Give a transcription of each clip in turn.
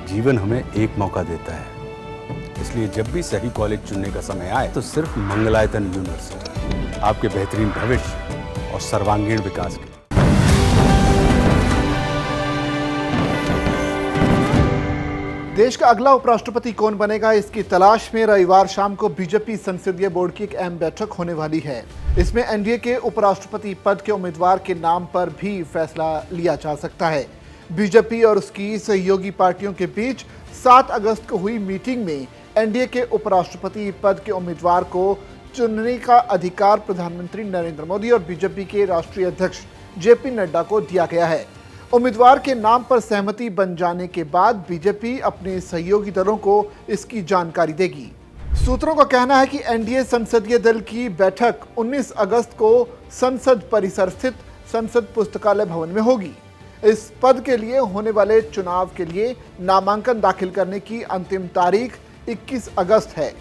जीवन हमें एक मौका देता है, इसलिए जब भी सही कॉलेज चुनने का समय आए तो सिर्फ मंगलायतन यूनिवर्सिटी आपके बेहतरीन भविष्य और सर्वांगीण विकास के। देश का अगला उपराष्ट्रपति कौन बनेगा, इसकी तलाश में रविवार शाम को बीजेपी संसदीय बोर्ड की एक अहम बैठक होने वाली है। इसमें एनडीए के उपराष्ट्रपति पद के उम्मीदवार के नाम पर भी फैसला लिया जा सकता है। बीजेपी और उसकी सहयोगी पार्टियों के बीच 7 अगस्त को हुई मीटिंग में एनडीए के उपराष्ट्रपति पद के उम्मीदवार को चुनने का अधिकार प्रधानमंत्री नरेंद्र मोदी और बीजेपी के राष्ट्रीय अध्यक्ष जेपी नड्डा को दिया गया है। उम्मीदवार के नाम पर सहमति बन जाने के बाद बीजेपी अपने सहयोगी दलों को इसकी जानकारी देगी। सूत्रों का कहना है कि एनडीए संसदीय दल की बैठक 19 अगस्त को संसद परिसर स्थित संसद पुस्तकालय भवन में होगी। इस पद के लिए होने वाले चुनाव के लिए नामांकन दाखिल करने की अंतिम तारीख 21 अगस्त है।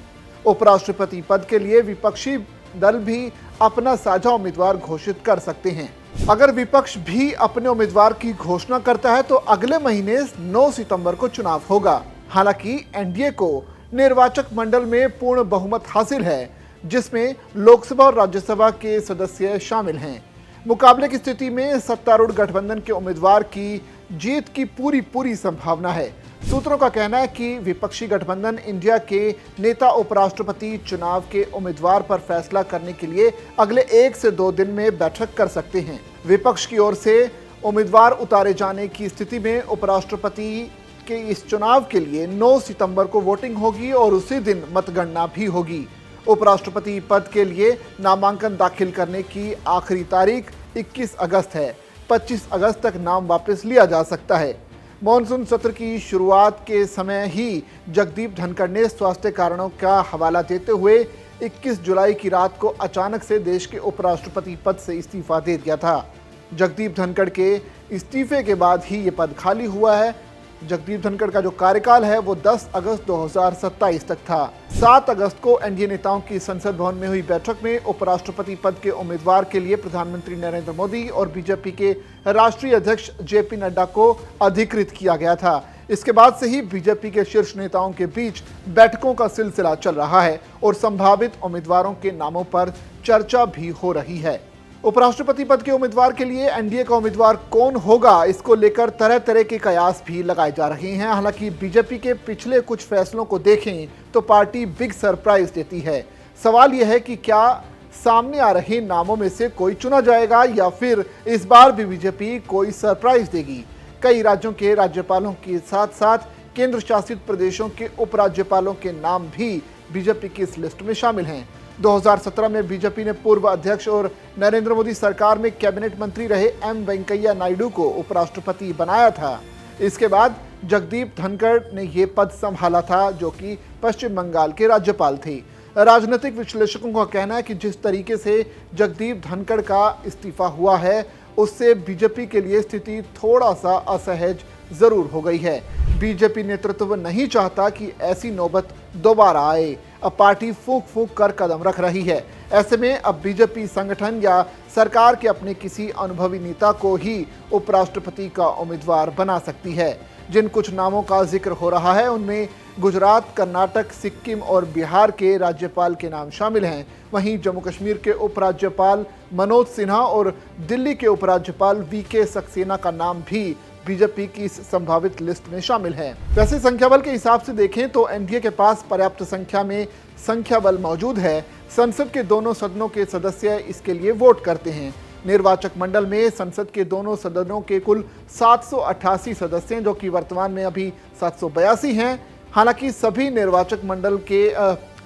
उपराष्ट्रपति पद के लिए विपक्षी दल भी अपना साझा उम्मीदवार घोषित कर सकते हैं। अगर विपक्ष भी अपने उम्मीदवार की घोषणा करता है तो अगले महीने 9 सितंबर को चुनाव होगा। हालांकि एनडीए को निर्वाचक मंडल में पूर्ण बहुमत हासिल है, जिसमें लोकसभा और राज्यसभा के सदस्य शामिल हैं। मुकाबले की स्थिति में सत्तारूढ़ गठबंधन के उम्मीदवार की जीत की पूरी संभावना है। सूत्रों का कहना है कि विपक्षी गठबंधन इंडिया के नेता उपराष्ट्रपति चुनाव के उम्मीदवार पर फैसला करने के लिए अगले 1 से 2 दिन में बैठक कर सकते हैं। विपक्ष की ओर से उम्मीदवार उतारे जाने की स्थिति में उपराष्ट्रपति के इस चुनाव के लिए 9 सितंबर को वोटिंग होगी और उसी दिन मतगणना भी होगी। उपराष्ट्रपति पद के लिए नामांकन दाखिल करने की आखिरी तारीख 21 अगस्त है। 25 अगस्त तक नाम वापस लिया जा सकता है। मॉनसून सत्र की शुरुआत के समय ही जगदीप धनखड़ ने स्वास्थ्य कारणों का हवाला देते हुए 21 जुलाई की रात को अचानक से देश के उपराष्ट्रपति पद से इस्तीफा दे दिया था। जगदीप धनखड़ के इस्तीफे के बाद ही ये पद खाली हुआ है। जगदीप धनखड़ का जो कार्यकाल है वो 10 अगस्त 2027 तक था। 7 अगस्त को एनडीए नेताओं की संसद भवन में हुई बैठक में उपराष्ट्रपति पद के उम्मीदवार के लिए प्रधानमंत्री नरेंद्र मोदी और बीजेपी के राष्ट्रीय अध्यक्ष जेपी नड्डा को अधिकृत किया गया था। इसके बाद से ही बीजेपी के शीर्ष नेताओं के बीच बैठकों का सिलसिला चल रहा है और संभावित उम्मीदवारों के नामों पर चर्चा भी हो रही है। उपराष्ट्रपति पद के उम्मीदवार के लिए एनडीए का उम्मीदवार कौन होगा, इसको लेकर तरह तरह के कयास भी लगाए जा रहे हैं। हालांकि बीजेपी के पिछले कुछ फैसलों को देखें तो पार्टी बिग सरप्राइज देती है। सवाल यह है कि क्या सामने आ रहे नामों में से कोई चुना जाएगा या फिर इस बार भी बीजेपी कोई सरप्राइज देगी। कई राज्यों के राज्यपालों के साथ साथ केंद्र शासित प्रदेशों के उपराज्यपालों के नाम भी बीजेपी की इस लिस्ट में शामिल हैं। 2017 में बीजेपी ने पूर्व अध्यक्ष और नरेंद्र मोदी सरकार में कैबिनेट मंत्री रहे एम वेंकैया नायडू को उपराष्ट्रपति बनाया था। इसके बाद जगदीप धनखड़ ने ये पद संभाला था, जो कि पश्चिम बंगाल के राज्यपाल थे। राजनीतिक विश्लेषकों का कहना है कि जिस तरीके से जगदीप धनखड़ का इस्तीफा हुआ है उससे बीजेपी के लिए स्थिति थोड़ा सा असहज जरूर हो गई है। बीजेपी नेतृत्व नहीं चाहता कि ऐसी नौबत दोबारा आए। अब पार्टी फूंक फूंक कर कदम रख रही है। ऐसे में अब बीजेपी संगठन या सरकार के अपने किसी अनुभवी नेता को ही उपराष्ट्रपति का उम्मीदवार बना सकती है। जिन कुछ नामों का जिक्र हो रहा है उनमें गुजरात, कर्नाटक, सिक्किम और बिहार के राज्यपाल के नाम शामिल हैं। वहीं जम्मू कश्मीर के उपराज्यपाल मनोज सिन्हा और दिल्ली के उपराज्यपाल वीके सक्सेना का नाम भी बीजेपी की इस संभावित लिस्ट में शामिल है। वैसे संख्या बल के हिसाब से देखें तो एनडीए के पास पर्याप्त संख्या में संख्या बल मौजूद है। संसद के दोनों सदनों के सदस्य इसके लिए वोट करते हैं। निर्वाचक मंडल में संसद के दोनों सदनों के कुल 788 सदस्य हैं, जो कि वर्तमान में अभी 782 हैं। हालांकि सभी निर्वाचक मंडल के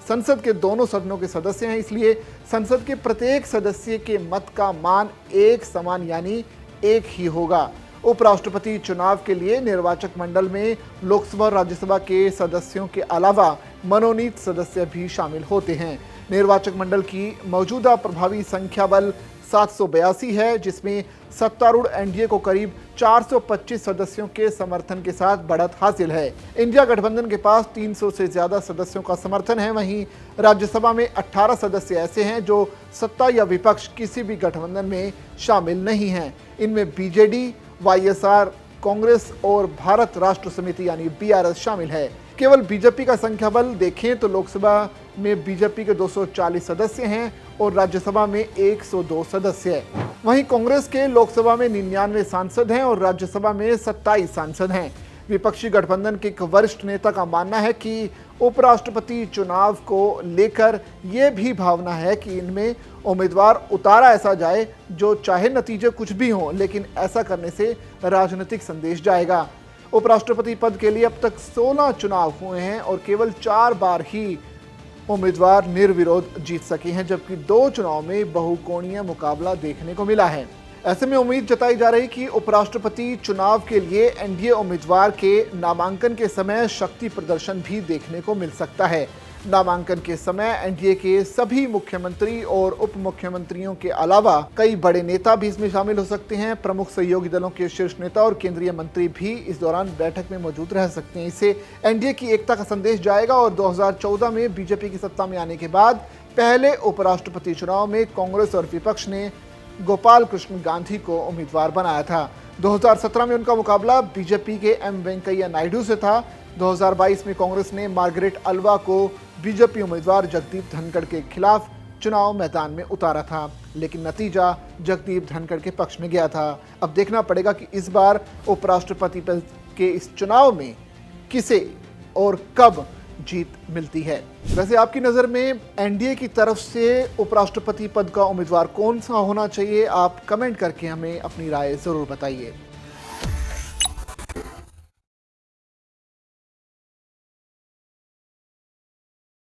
संसद के दोनों सदनों के सदस्य हैं, इसलिए संसद के प्रत्येक सदस्य के मत का मान एक समान यानी एक ही होगा। उपराष्ट्रपति चुनाव के लिए निर्वाचक मंडल में लोकसभा और राज्यसभा के सदस्यों के अलावा मनोनीत सदस्य भी शामिल होते हैं। निर्वाचक मंडल की मौजूदा प्रभावी संख्या बल 782 है, जिसमें सत्तारूढ़ एनडीए को करीब 425 सदस्यों के समर्थन के साथ बढ़त हासिल है। इंडिया गठबंधन के पास 300 से ज्यादा सदस्यों का समर्थन है। वहीं राज्यसभा में 18 सदस्य ऐसे हैं जो सत्ता या विपक्ष किसी भी गठबंधन में शामिल नहीं हैं। इनमें बीजेडी, वाईएसआर, कांग्रेस और भारत राष्ट्र समिति यानी बीआरएस शामिल है। केवल बीजेपी का संख्या बल देखें तो लोकसभा में बीजेपी के 240 सदस्य हैं और राज्यसभा में 102 सदस्य हैं। वहीं कांग्रेस के लोकसभा में 99 सांसद हैं और राज्यसभा में 27 सांसद हैं। विपक्षी गठबंधन के एक वरिष्ठ नेता का मानना है कि उपराष्ट्रपति चुनाव को लेकर यह भी भावना है कि इनमें उम्मीदवार उतारा ऐसा जाए जो चाहे नतीजे कुछ भी हों, लेकिन ऐसा करने से राजनीतिक संदेश जाएगा। उपराष्ट्रपति पद के लिए अब तक 16 चुनाव हुए हैं और केवल 4 बार ही उम्मीदवार निर्विरोध जीत सके हैं, जबकि 2 चुनाव में बहुकोणीय मुकाबला देखने को मिला है। ऐसे में उम्मीद जताई जा रही कि उपराष्ट्रपति चुनाव के लिए एनडीए उम्मीदवार के नामांकन के समय शक्ति प्रदर्शन भी देखने को मिल सकता है। नामांकन के समय एनडीए के सभी मुख्यमंत्री और उप मुख्यमंत्रियों के अलावा कई बड़े नेता भी इसमें शामिल हो सकते हैं। प्रमुख सहयोगी दलों के शीर्ष नेता और केंद्रीय मंत्री भी इस दौरान बैठक में मौजूद रह सकते हैं। इससे एनडीए की एकता का संदेश जाएगा और 2014 में बीजेपी की सत्ता में आने के बाद पहले उपराष्ट्रपति चुनाव में कांग्रेस और विपक्ष ने गोपाल कृष्ण गांधी को उम्मीदवार बनाया था। 2017 में उनका मुकाबला बीजेपी के एम वेंकैया नायडू से था। 2022 में कांग्रेस ने मार्गरेट अल्वा को बीजेपी उम्मीदवार जगदीप धनखड़ के खिलाफ चुनाव मैदान में उतारा था, लेकिन नतीजा जगदीप धनखड़ के पक्ष में गया था। अब देखना पड़ेगा कि इस बार उपराष्ट्रपति पद के इस चुनाव में किसे और कब जीत मिलती है। वैसे आपकी नज़र में एनडीए की तरफ से उपराष्ट्रपति पद का उम्मीदवार कौन सा होना चाहिए? आप कमेंट करके हमें अपनी राय ज़रूर बताइए।